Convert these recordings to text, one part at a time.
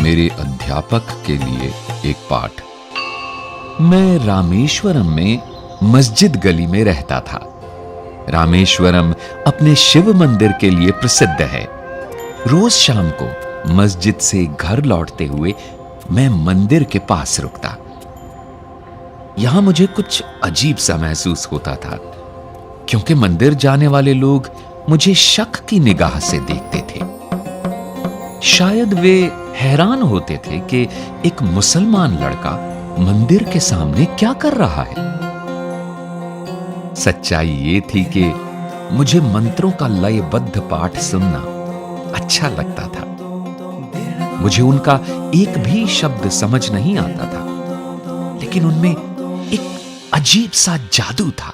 मेरे अध्यापक के लिए एक पाठ। मैं रामेश्वरम में मस्जिद गली में रहता था। रामेश्वरम अपने शिव मंदिर के लिए प्रसिद्ध है। रोज शाम को मस्जिद से घर लौटते हुए मैं मंदिर के पास रुकता। यहां मुझे कुछ अजीब सा महसूस होता था, क्योंकि मंदिर जाने वाले लोग मुझे शक की निगाह से देखते थे। शायद वे हैरान होते थे कि एक मुसलमान लड़का मंदिर के सामने क्या कर रहा है। सच्चाई ये थी कि मुझे मंत्रों का लयबद्ध पाठ सुनना अच्छा लगता था। मुझे उनका एक भी शब्द समझ नहीं आता था, लेकिन उनमें एक अजीब सा जादू था।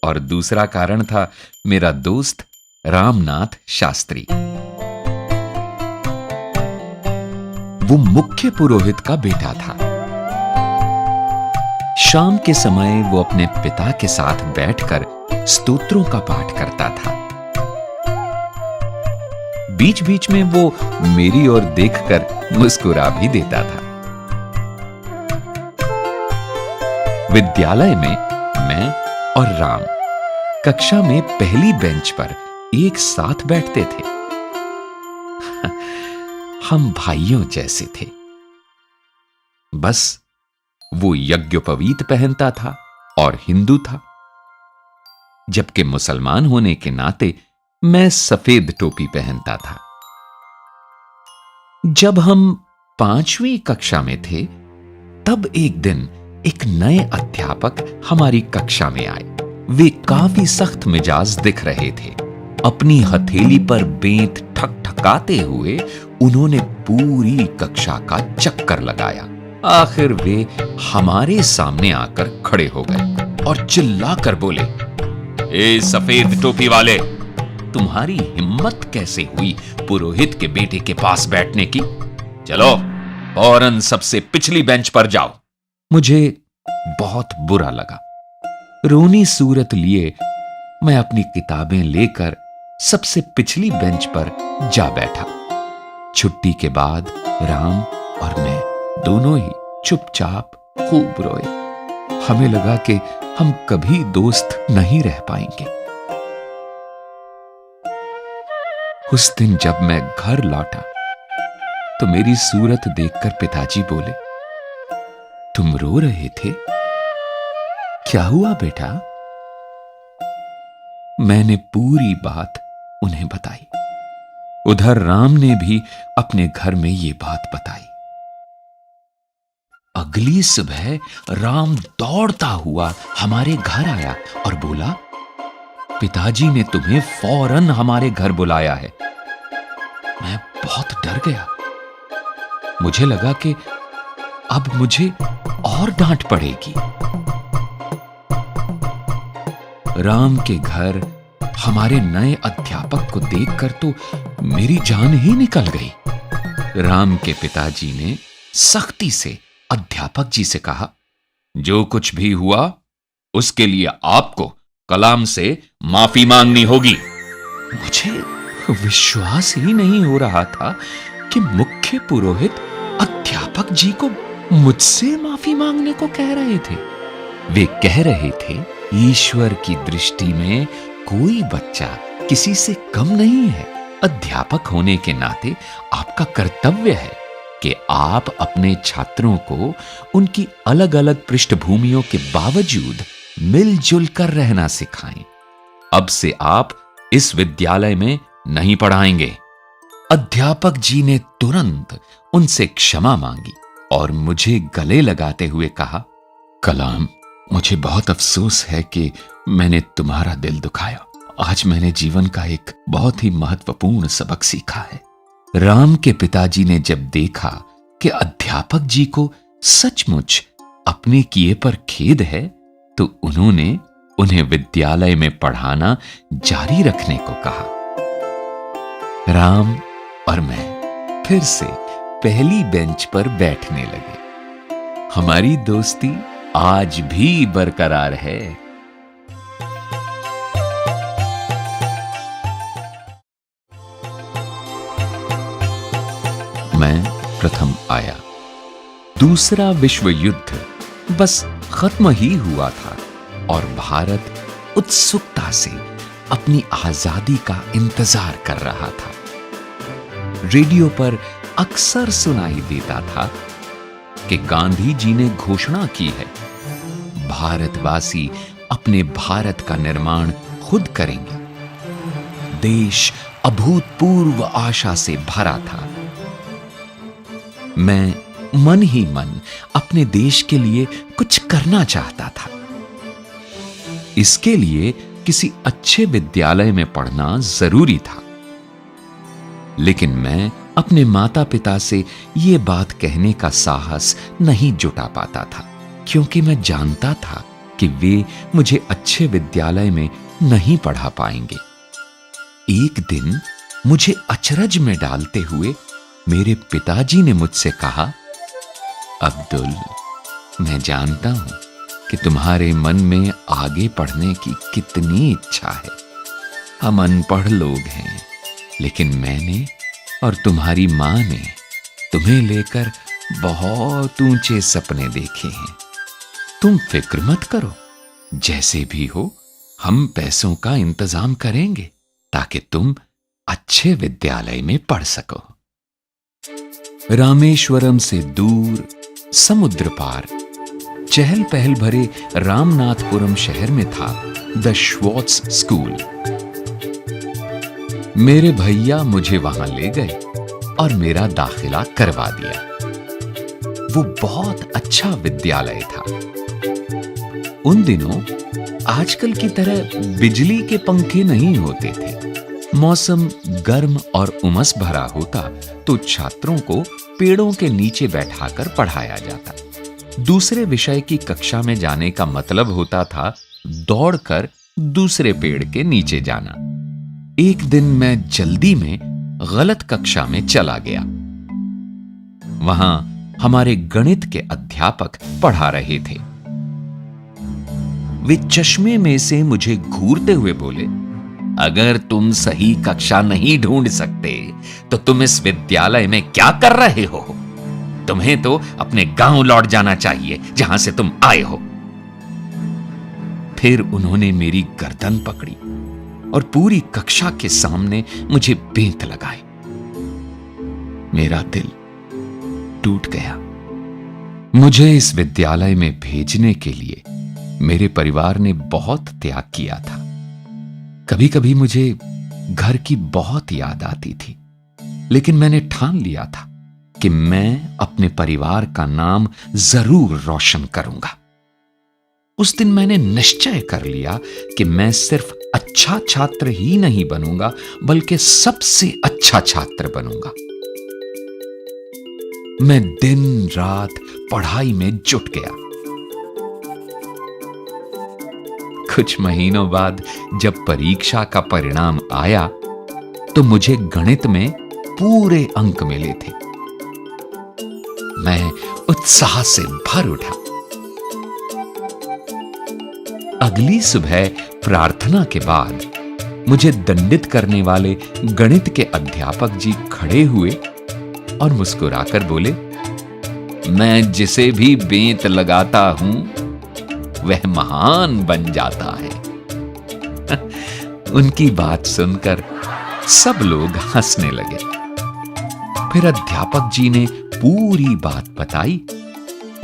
और दूसरा कारण था मेरा दोस्त रामनाथ शास्त्री। वो मुख्य पुरोहित का बेटा था। शाम के समय वो अपने पिता के साथ बैठकर स्तोत्रों का पाठ करता था। बीच बीच में वो मेरी ओर देखकर मुस्कुरा भी देता था। विद्यालय में मैं और राम कक्षा में पहली बेंच पर एक साथ बैठते थे। हम भाइयों जैसे थे। बस वो यज्ञोपवीत पहनता था और हिंदू था, जबकि मुसलमान होने के नाते मैं सफेद टोपी पहनता था। जब हम 5वीं कक्षा में थे, तब एक दिन एक नए अध्यापक हमारी कक्षा में आए। वे काफी सख्त मिजाज दिख रहे थे। अपनी हथेली पर बेंत ठकठकाते हुए उन्होंने पूरी कक्षा का चक्कर लगाया। आखिर वे हमारे सामने आकर खड़े हो गए और चिल्लाकर बोले, ए सफेद टोपी वाले, तुम्हारी हिम्मत कैसे हुई पुरोहित के बेटे के पास बैठने की? चलो फौरन सबसे पिछली बेंच पर जाओ। मुझे बहुत बुरा लगा। रोनी सूरत लिए मैं अपनी किताबें लेकर सबसे पिछली बेंच पर जा बैठा। छुट्टी के बाद राम और मैं दोनों ही चुपचाप खूब रोए। हमें लगा कि हम कभी दोस्त नहीं रह पाएंगे। उस दिन जब मैं घर लौटा तो मेरी सूरत देखकर पिताजी बोले, तुम रो रहे थे? क्या हुआ बेटा? मैंने पूरी बात उन्हें बताई। उधर राम ने भी अपने घर में ये बात बताई। अगली सुबह राम दौड़ता हुआ हमारे घर आया और बोला, पिताजी ने तुम्हें फौरन हमारे घर बुलाया है। मैं बहुत डर गया। मुझे लगा कि अब मुझे और डांट पड़ेगी। राम के घर हमारे नए अध्यापक को देखकर तो मेरी जान ही निकल गई। राम के पिताजी ने सख्ती से अध्यापक जी से कहा, जो कुछ भी हुआ उसके लिए आपको कलाम से माफी मांगनी होगी। मुझे विश्वास ही नहीं हो रहा था कि मुख्य पुरोहित अध्यापक जी को मुझसे माफी मांगने को कह रहे थे। वे कह रहे थे, ईश्वर की दृष्टि में कोई बच्चा किसी से कम नहीं है। अध्यापक होने के नाते आपका कर्तव्य है कि आप अपने छात्रों को उनकी अलग अलग पृष्ठभूमियों के बावजूद मिलजुल कर रहना सिखाएं। अब से आप इस विद्यालय में नहीं पढ़ाएंगे। अध्यापक जी ने तुरंत उनसे क्षमा मांगी और मुझे गले लगाते हुए कहा, कलाम, मुझे बहुत अफसोस है कि मैंने तुम्हारा दिल दुखाया। आज मैंने जीवन का एक बहुत ही महत्वपूर्ण सबक सीखा है। राम के पिताजी ने जब देखा कि अध्यापक जी को सचमुच अपने किए पर खेद है, तो उन्होंने उन्हें विद्यालय में पढ़ाना जारी रखने को कहा। राम और मैं फिर से पहली बेंच पर बैठने लगे। हमारी दोस्ती आज भी बरकरार है। मैं प्रथम आया। दूसरा विश्व युद्ध बस खत्म ही हुआ था और भारत उत्सुकता से अपनी आजादी का इंतजार कर रहा था। रेडियो पर अक्सर सुनाई देता था कि गांधी जी ने घोषणा की है, भारतवासी अपने भारत का निर्माण खुद करेंगे। देश अभूतपूर्व आशा से भरा था। मैं मन ही मन अपने देश के लिए कुछ करना चाहता था। इसके लिए किसी अच्छे विद्यालय में पढ़ना जरूरी था। लेकिन मैं अपने माता पिता से यह बात कहने का साहस नहीं जुटा पाता था, क्योंकि मैं जानता था कि वे मुझे अच्छे विद्यालय में नहीं पढ़ा पाएंगे। एक दिन मुझे अचरज में डालते हुए मेरे पिताजी ने मुझसे कहा, अब्दुल, मैं जानता हूं कि तुम्हारे मन में आगे पढ़ने की कितनी इच्छा है। हम अनपढ़ लोग हैं, लेकिन मैंने और तुम्हारी मां ने तुम्हें लेकर बहुत ऊंचे सपने देखे हैं। तुम फिक्र मत करो, जैसे भी हो हम पैसों का इंतजाम करेंगे ताकि तुम अच्छे विद्यालय में पढ़ सको। रामेश्वरम से दूर समुद्र पार चहल पहल भरे रामनाथपुरम शहर में था द श्वार्ट्ज स्कूल। मेरे भैया मुझे वहां ले गए और मेरा दाखिला करवा दिया। वो बहुत अच्छा विद्यालय था। उन दिनों आजकल की तरह बिजली के पंखे नहीं होते थे। मौसम गर्म और उमस भरा होता तो छात्रों को पेड़ों के नीचे बैठाकर पढ़ाया जाता। दूसरे विषय की कक्षा में जाने का मतलब होता था दौड़कर दूसरे पेड़ के नीचे जाना। एक दिन मैं जल्दी में गलत कक्षा में चला गया। वहां हमारे गणित के अध्यापक पढ़ा रहे थे। वे चश्मे में से मुझे घूरते हुए बोले, अगर तुम सही कक्षा नहीं ढूंढ सकते तो तुम इस विद्यालय में क्या कर रहे हो? तुम्हें तो अपने गांव लौट जाना चाहिए जहां से तुम आए हो। फिर उन्होंने मेरी गर्दन पकड़ी और पूरी कक्षा के सामने मुझे बेंत लगाए। मेरा दिल टूट गया। मुझे इस विद्यालय में भेजने के लिए मेरे परिवार ने बहुत त्याग किया था। कभी कभी मुझे घर की बहुत याद आती थी, लेकिन मैंने ठान लिया था कि मैं अपने परिवार का नाम जरूर रोशन करूंगा। उस दिन मैंने निश्चय कर लिया कि मैं सिर्फ अच्छा छात्र ही नहीं बनूंगा, बल्कि सबसे अच्छा छात्र बनूंगा। मैं दिन रात पढ़ाई में जुट गया। कुछ महीनों बाद जब परीक्षा का परिणाम आया तो मुझे गणित में पूरे अंक मिले थे। मैं उत्साह से भर उठा। अगली सुबह प्रार्थना के बाद मुझे दंडित करने वाले गणित के अध्यापक जी खड़े हुए और मुस्कुराकर बोले, मैं जिसे भी बेंत लगाता हूं वह महान बन जाता है। उनकी बात सुनकर सब लोग हंसने लगे। फिर अध्यापक जी ने पूरी बात बताई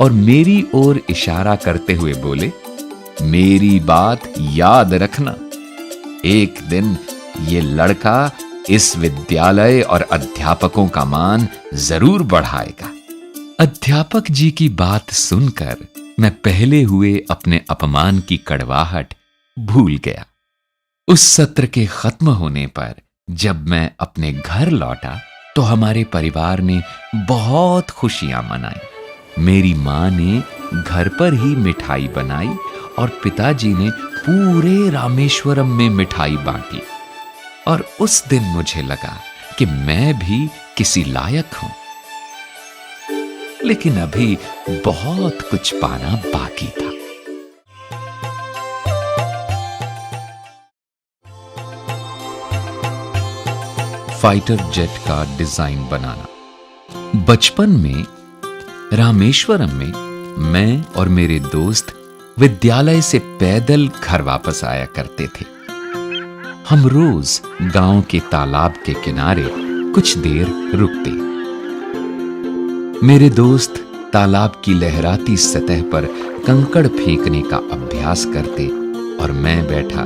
और मेरी ओर इशारा करते हुए बोले, मेरी बात याद रखना, एक दिन ये लड़का इस विद्यालय और अध्यापकों का मान जरूर बढ़ाएगा। अध्यापक जी की बात सुनकर मैं पहले हुए अपने अपमान की कड़वाहट भूल गया। उस सत्र के खत्म होने पर जब मैं अपने घर लौटा तो हमारे परिवार ने बहुत खुशियां मनाई। मेरी मां ने घर पर ही मिठाई बनाई और पिताजी ने पूरे रामेश्वरम में मिठाई बांटी। और उस दिन मुझे लगा कि मैं भी किसी लायक हूं। लेकिन अभी बहुत कुछ पाना बाकी था। फाइटर जेट का डिजाइन बनाना। बचपन में रामेश्वरम में मैं और मेरे दोस्त विद्यालय से पैदल घर वापस आया करते थे। हम रोज गांव के तालाब के किनारे कुछ देर रुकते। मेरे दोस्त तालाब की लहराती सतह पर कंकड़ फेंकने का अभ्यास करते और मैं बैठा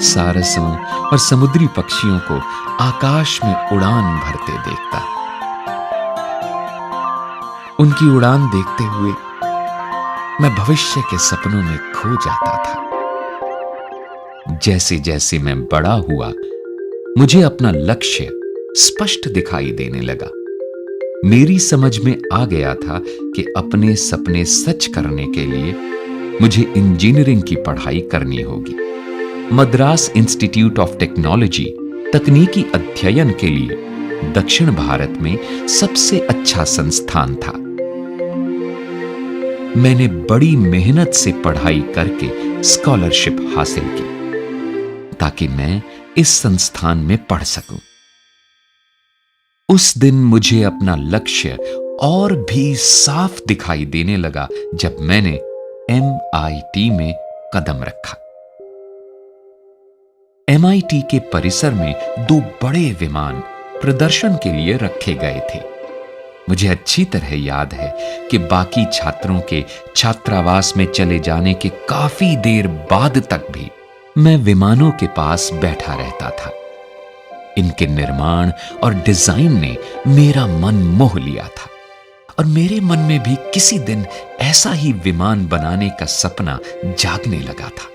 सारसों और समुद्री पक्षियों को आकाश में उड़ान भरते देखता। उनकी उड़ान देखते हुए मैं भविष्य के सपनों में खो जाता था। जैसे जैसे मैं बड़ा हुआ, मुझे अपना लक्ष्य स्पष्ट दिखाई देने लगा। मेरी समझ में आ गया था कि अपने सपने सच करने के लिए मुझे इंजीनियरिंग की पढ़ाई करनी होगी। मद्रास इंस्टीट्यूट ऑफ टेक्नोलॉजी तकनीकी अध्ययन के लिए दक्षिण भारत में सबसे अच्छा संस्थान था। मैंने बड़ी मेहनत से पढ़ाई करके स्कॉलरशिप हासिल की ताकि मैं इस संस्थान में पढ़ सकूं। उस दिन मुझे अपना लक्ष्य और भी साफ दिखाई देने लगा जब मैंने MIT में कदम रखा। MIT के परिसर में 2 बड़े विमान प्रदर्शन के लिए रखे गए थे। मुझे अच्छी तरह याद है कि बाकी छात्रों के छात्रावास में चले जाने के काफी देर बाद तक भी मैं विमानों के पास बैठा रहता था। इनके निर्माण और डिजाइन ने मेरा मन मोह लिया था और मेरे मन में भी किसी दिन ऐसा ही विमान बनाने का सपना जागने लगा था।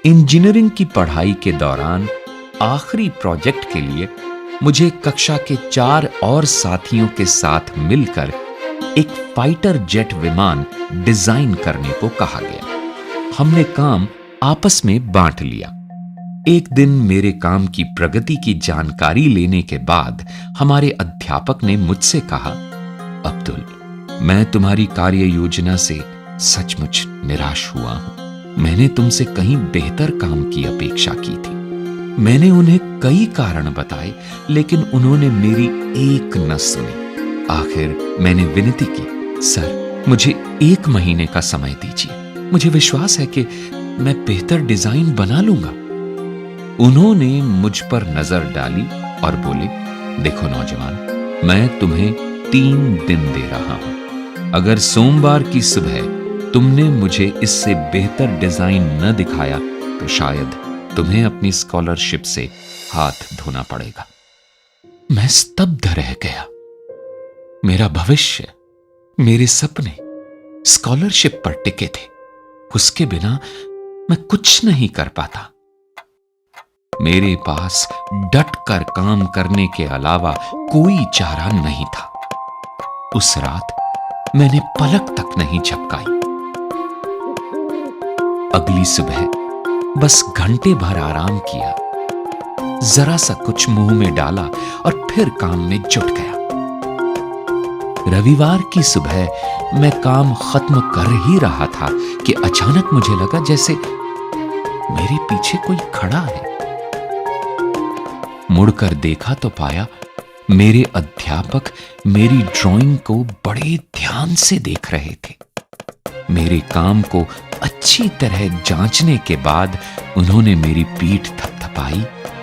इंजीनियरिंग की पढ़ाई के दौरान आखिरी प्रोजेक्ट के लिए मुझे कक्षा के 4 और साथियों के साथ मिलकर एक फाइटर जेट विमान डिजाइन करने को कहा गया। हमने काम आपस में बांट लिया। एक दिन मेरे काम की प्रगति की जानकारी लेने के बाद हमारे अध्यापक ने मुझसे कहा, अब्दुल, मैं तुम्हारी कार्य योजना से सचमुच निराश हुआ हूं। मैंने तुमसे कहीं बेहतर काम की अपेक्षा की थी। मैंने उन्हें कई कारण बताए, लेकिन उन्होंने मेरी एक न सुनी। आखिर मैंने विनती की, सर, मुझे 1 महीने का समय दीजिए। मुझे विश्वास है कि मैं बेहतर डिजाइन बना लूंगा। उन्होंने मुझ पर नजर डाली और बोले, देखो नौजवान, मैं तुम्हें 3 दिन दे रहा हूं। अगर सोमवार की सुबह तुमने मुझे इससे बेहतर डिजाइन न दिखाया तो शायद तुम्हें अपनी स्कॉलरशिप से हाथ धोना पड़ेगा। मैं स्तब्ध रह गया। मेरा भविष्य, मेरे सपने स्कॉलरशिप पर टिके थे। उसके बिना मैं कुछ नहीं कर पाता। मेरे पास डट कर काम करने के अलावा कोई चारा नहीं था। उस रात मैंने पलक तक नहीं झपकाई। अगली सुबह बस घंटे भर आराम किया, जरा सा कुछ मुंह में डाला और फिर काम में जुट गया। रविवार की सुबह मैं काम खत्म कर ही रहा था कि अचानक मुझे लगा जैसे मेरे पीछे कोई खड़ा है। मुड़कर देखा तो पाया मेरे अध्यापक मेरी ड्राइंग को बड़े ध्यान से देख रहे थे। मेरे काम को अच्छी तरह जांचने के बाद उन्होंने मेरी पीठ थपथपाई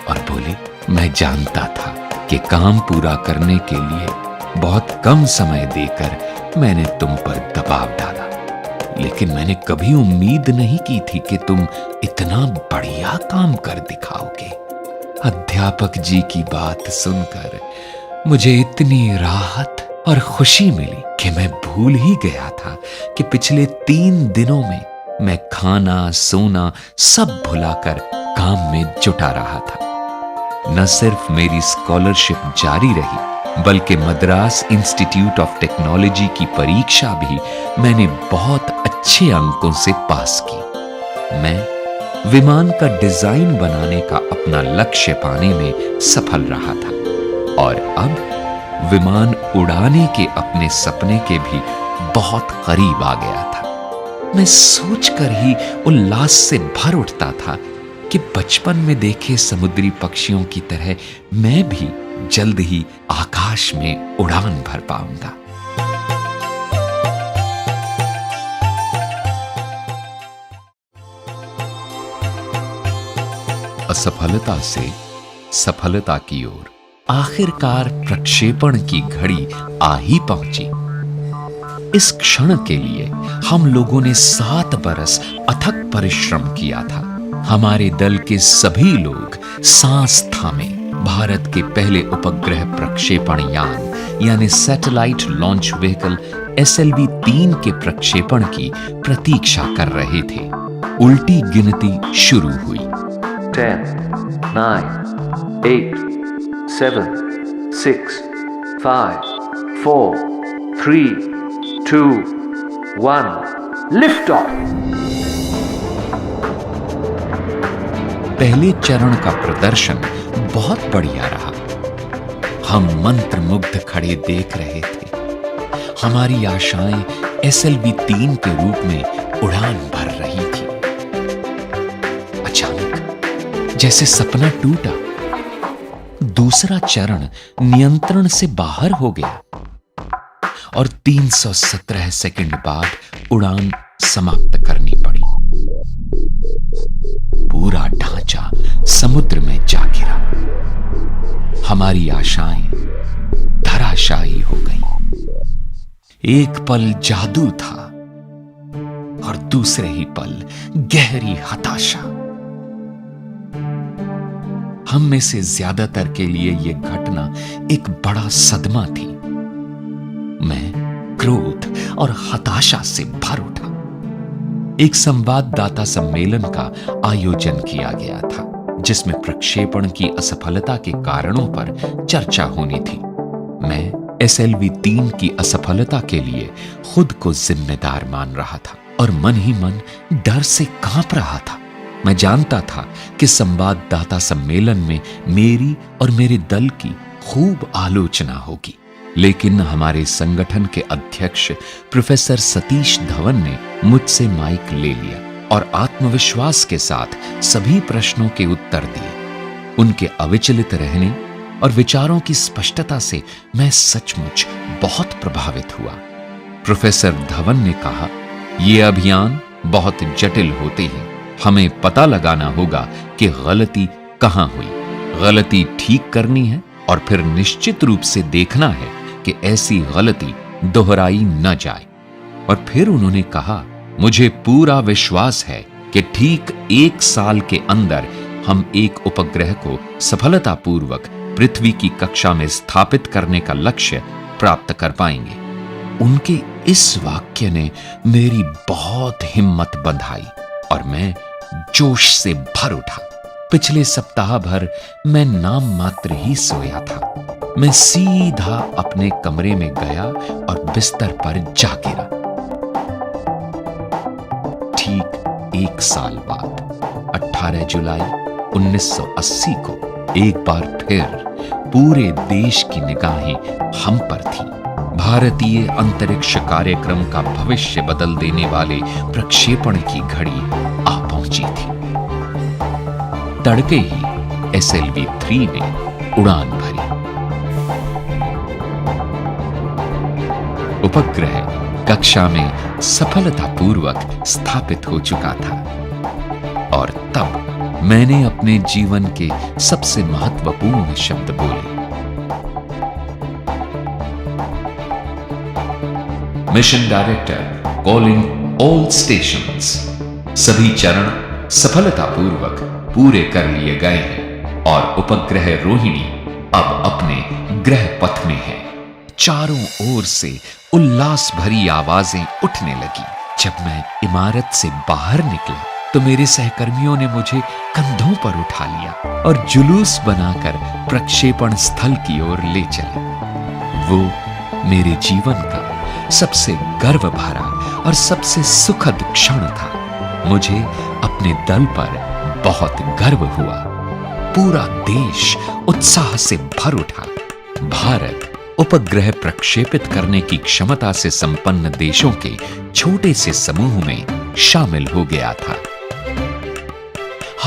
और बोले, मैं जानता था कि काम पूरा करने के लिए बहुत कम समय देकर मैंने तुम पर दबाव डाला, लेकिन मैंने कभी उम्मीद नहीं की थी कि तुम इतना बढ़िया काम कर दिखाओगे। अध्यापक जी की बात सुनकर मुझे इतनी राहत और खुशी मिली कि मैं भूल ही गया था कि पिछले 3 दिनों में मैं खाना सोना सब भुलाकर काम में जुटा रहा था। न सिर्फ मेरी स्कॉलरशिप जारी रही, बल्कि मद्रास इंस्टीट्यूट ऑफ टेक्नोलॉजी की परीक्षा भी मैंने बहुत अच्छे अंकों से पास की। मैं विमान का डिजाइन बनाने का अपना लक्ष्य पाने में सफल रहा था और अब विमान उड़ाने के अपने सपने के भी बहुत करीब आ गया था। मैं सोचकर ही उल्लास से भर उठता था कि बचपन में देखे समुद्री पक्षियों की तरह मैं भी जल्द ही आकाश में उड़ान भर पाऊंगा। असफलता से सफलता की ओर आखिरकार प्रक्षेपण की घड़ी आ ही पहुंची। इस क्षण के लिए हम लोगों ने 7 बरस अथक परिश्रम किया था। हमारे दल के सभी लोग सांस थामे भारत के पहले उपग्रह प्रक्षेपण यान यानी सैटेलाइट लॉन्च व्हीकल SLV-3 के प्रक्षेपण की प्रतीक्षा कर रहे थे। उल्टी गिनती शुरू हुई। 10, 9, 8, 7, 6, 5, 4, 3, 2, 1, lift off! पहले चरण का प्रदर्शन बहुत बढ़िया रहा। हम मंत्रमुग्ध खड़े देख रहे थे। हमारी आशाएं SLV-3 के रूप में उड़ान भर रही थी। अचानक जैसे सपना टूटा, दूसरा चरण नियंत्रण से बाहर हो गया और 317 सेकंड बाद उड़ान समाप्त करनी पड़ी। पूरा ढांचा समुद्र में जा गिरा। हमारी आशाएं धराशायी हो गईं। एक पल जादू था और दूसरे ही पल गहरी हताशा। हम में से ज्यादातर के लिए यह घटना एक बड़ा सदमा थी। मैं क्रोध और हताशा से भर उठा। एक संवाददाता सम्मेलन का आयोजन किया गया था, जिसमें प्रक्षेपण की असफलता के कारणों पर चर्चा होनी थी। मैं SLV-3 की असफलता के लिए खुद को जिम्मेदार मान रहा था और मन ही मन डर से कांप रहा था। मैं जानता था कि संवाददाता सम्मेलन में मेरी और मेरे दल की खूब आलोचना होगी, लेकिन हमारे संगठन के अध्यक्ष प्रोफेसर सतीश धवन ने मुझसे माइक ले लिया और आत्मविश्वास के साथ सभी प्रश्नों के उत्तर दिए। उनके अविचलित रहने और विचारों की स्पष्टता से मैं सचमुच बहुत प्रभावित हुआ। प्रोफेसर धवन ने कहा, यह अभियान बहुत जटिल होते हैं। हमें पता लगाना होगा कि गलती कहां हुई, गलती ठीक करनी है और फिर निश्चित रूप से देखना है कि ऐसी गलती दोहराई न जाए। और फिर उन्होंने कहा, मुझे पूरा विश्वास है कि ठीक 1 साल के अंदर हम एक उपग्रह को सफलतापूर्वक पृथ्वी की कक्षा में स्थापित करने का लक्ष्य प्राप्त कर पाएंगे। उनके इस वाक्य ने मेरी बहुत हिम्मत बंधाई और मैं जोश से भर उठा। पिछले सप्ताह भर मैं नाम मात्र ही सोया था। मैं सीधा अपने कमरे में गया और बिस्तर पर जा गिरा। ठीक 1 साल बाद 18 जुलाई 1980 को एक बार फिर पूरे देश की निगाहें हम पर थी। भारतीय अंतरिक्ष कार्यक्रम का भविष्य बदल देने वाले प्रक्षेपण की घड़ी आ पहुंची थी। तड़के ही SLV-3 ने उड़ान भरी। उपग्रह कक्षा में सफलतापूर्वक स्थापित हो चुका था और तब मैंने अपने जीवन के सबसे महत्वपूर्ण शब्द बोले। Mission director calling all stations. सभी चरण सफलतापूर्वक पूरे कर लिए गए हैं और उपग्रह रोहिणी अब अपने ग्रह पथ में है। चारों ओर से उल्लास भरी आवाजें उठने लगी। जब मैं इमारत से बाहर निकला तो मेरे सहकर्मियों ने मुझे कंधों पर उठा लिया और जुलूस बनाकर प्रक्षेपण स्थल की ओर ले चले। वो मेरे जीवन का सबसे गर्व भरा और सबसे सुखद क्षण था। मुझे अपने दल पर बहुत गर्व हुआ। पूरा देश उत्साह से भर उठा। भारत उपग्रह प्रक्षेपित करने की क्षमता से संपन्न देशों के छोटे से समूह में शामिल हो गया था।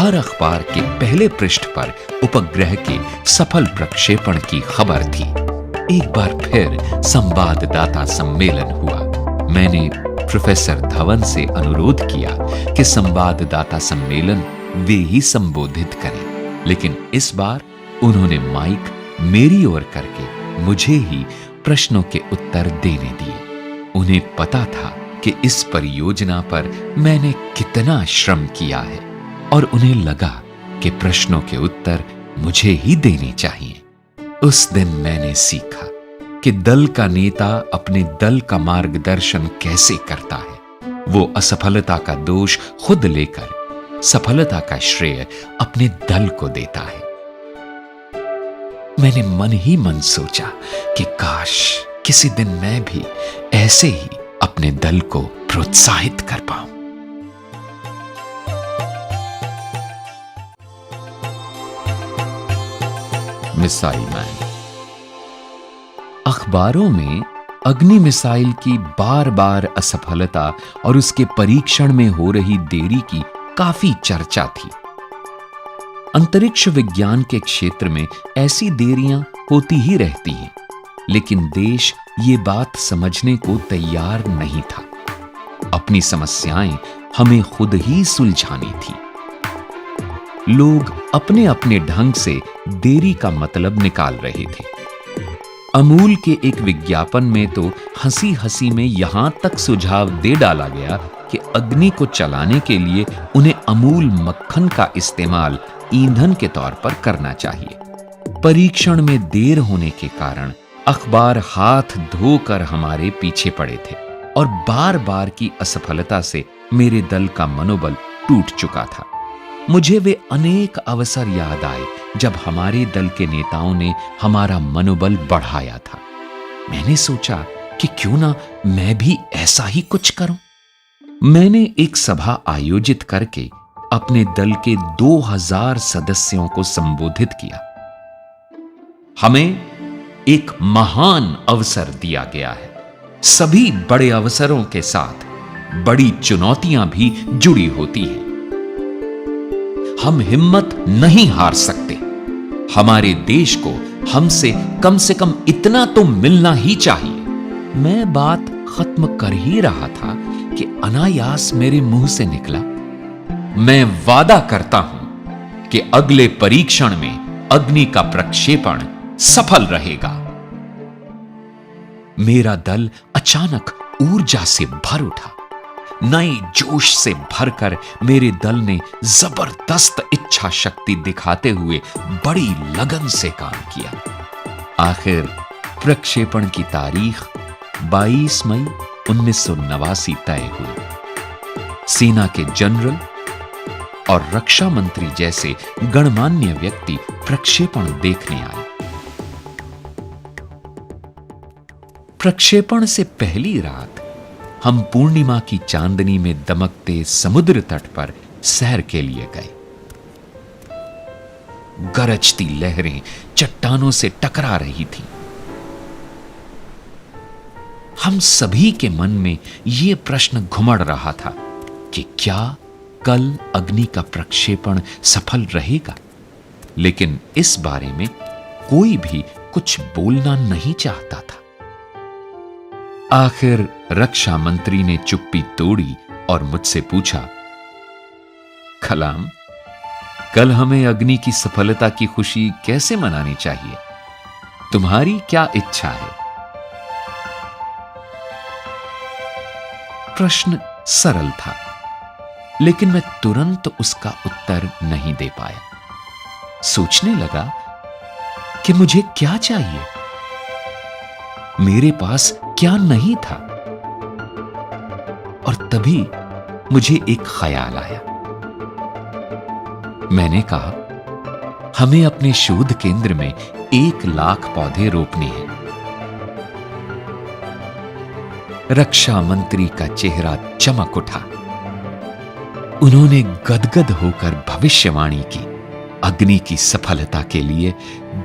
हर अखबार के पहले पृष्ठ पर उपग्रह के सफल प्रक्षेपण की खबर थी। एक बार फिर संवाददाता सम्मेलन हुआ। मैंने प्रोफेसर धवन से अनुरोध किया कि संवाददाता सम्मेलन वे ही संबोधित करें, लेकिन इस बार उन्होंने माइक मेरी ओर करके मुझे ही प्रश्नों के उत्तर देने दिए। उन्हें पता था कि इस परियोजना पर मैंने कितना श्रम किया है और उन्हें लगा कि प्रश्नों के उत्तर मुझे ही देने चाहिए। उस दिन मैंने सीखा कि दल का नेता अपने दल का मार्गदर्शन कैसे करता है। वो असफलता का दोष खुद लेकर सफलता का श्रेय अपने दल को देता है। मैंने मन ही मन सोचा कि काश किसी दिन मैं भी ऐसे ही अपने दल को प्रोत्साहित कर पाऊं। Missile man. अखबारों में अग्नि मिसाइल की बार बार असफलता और उसके परीक्षण में हो रही देरी की काफी चर्चा थी। अंतरिक्ष विज्ञान के क्षेत्र में ऐसी देरियां होती ही रहती हैं, लेकिन देश ये बात समझने को तैयार नहीं था। अपनी समस्याएं हमें खुद ही सुलझानी थी। लोग अपने अपने ढंग से देरी का मतलब निकाल रहे थे। अमूल के एक विज्ञापन में तो हंसी हंसी में यहां तक सुझाव दे डाला गया कि अग्नि को चलाने के लिए उन्हें अमूल मक्खन का इस्तेमाल ईंधन के तौर पर करना चाहिए। परीक्षण में देर होने के कारण अखबार हाथ धोकर हमारे पीछे पड़े थे और बार बार की असफलता से मेरे दल का मनोबल टूट चुका था। मुझे वे अनेक अवसर याद आए जब हमारे दल के नेताओं ने हमारा मनोबल बढ़ाया था। मैंने सोचा कि क्यों ना मैं भी ऐसा ही कुछ करूं। मैंने एक सभा आयोजित करके अपने दल के 2000 सदस्यों को संबोधित किया। हमें एक महान अवसर दिया गया है। सभी बड़े अवसरों के साथ बड़ी चुनौतियां भी जुड़ी होती हैं। हम हिम्मत नहीं हार सकते। हमारे देश को हमसे कम इतना तो मिलना ही चाहिए। मैं बात खत्म कर ही रहा था कि अनायास मेरे मुंह से निकला, मैं वादा करता हूं कि अगले परीक्षण में अग्नि का प्रक्षेपण सफल रहेगा। मेरा दल अचानक ऊर्जा से भर उठा। नए जोश से भरकर मेरे दल ने जबरदस्त इच्छा शक्ति दिखाते हुए बड़ी लगन से काम किया। आखिर प्रक्षेपण की तारीख 22 मई 1989 तय हुई। सेना के जनरल और रक्षा मंत्री जैसे गणमान्य व्यक्ति प्रक्षेपण देखने आए। प्रक्षेपण से पहली रात हम पूर्णिमा की चांदनी में दमकते समुद्र तट पर सैर के लिए गए। गरजती लहरें चट्टानों से टकरा रही थीं। हम सभी के मन में यह प्रश्न घुमड़ रहा था कि क्या कल अग्नि का प्रक्षेपण सफल रहेगा, लेकिन इस बारे में कोई भी कुछ बोलना नहीं चाहता था। आखिर रक्षा मंत्री ने चुप्पी तोड़ी और मुझसे पूछा, कलाम, कल हमें अग्नि की सफलता की खुशी कैसे मनानी चाहिए? तुम्हारी क्या इच्छा है? प्रश्न सरल था, लेकिन मैं तुरंत उसका उत्तर नहीं दे पाया। सोचने लगा कि मुझे क्या चाहिए। मेरे पास क्या नहीं था। और तभी मुझे एक ख्याल आया। मैंने कहा, हमें अपने शोध केंद्र में 1 लाख पौधे रोपने हैं। रक्षा मंत्री का चेहरा चमक उठा। उन्होंने गदगद होकर भविष्यवाणी की, अग्नि की सफलता के लिए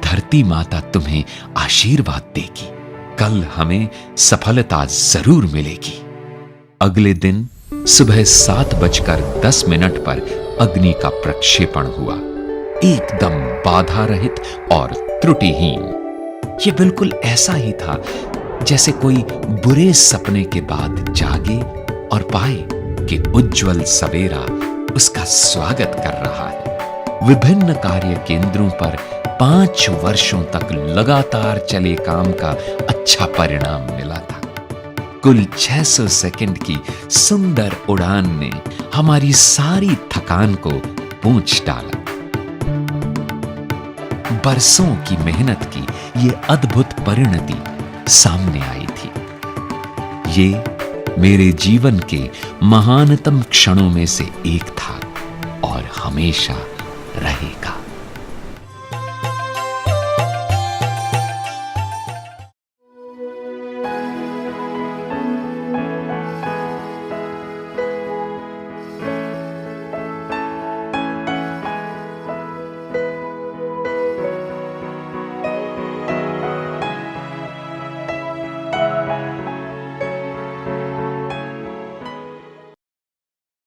धरती माता तुम्हें आशीर्वाद देगी। कल हमें सफलता जरूर मिलेगी। अगले दिन सुबह 7:10 पर अग्नि का प्रक्षेपण हुआ, एकदम बाधा रहित और त्रुटिहीन। यह बिल्कुल ऐसा ही था जैसे कोई बुरे सपने के बाद जागे और पाए कि उज्जवल सवेरा उसका स्वागत कर रहा है। विभिन्न कार्य केंद्रों पर 5 वर्षों तक लगातार चले काम का अच्छा परिणाम मिला था। कुल 600 सेकंड की सुंदर उड़ान ने हमारी सारी थकान को पोंछ डाला। बरसों की मेहनत की ये अद्भुत परिणति सामने आई थी। ये मेरे जीवन के महानतम क्षणों में से एक था और हमेशा रहेगा।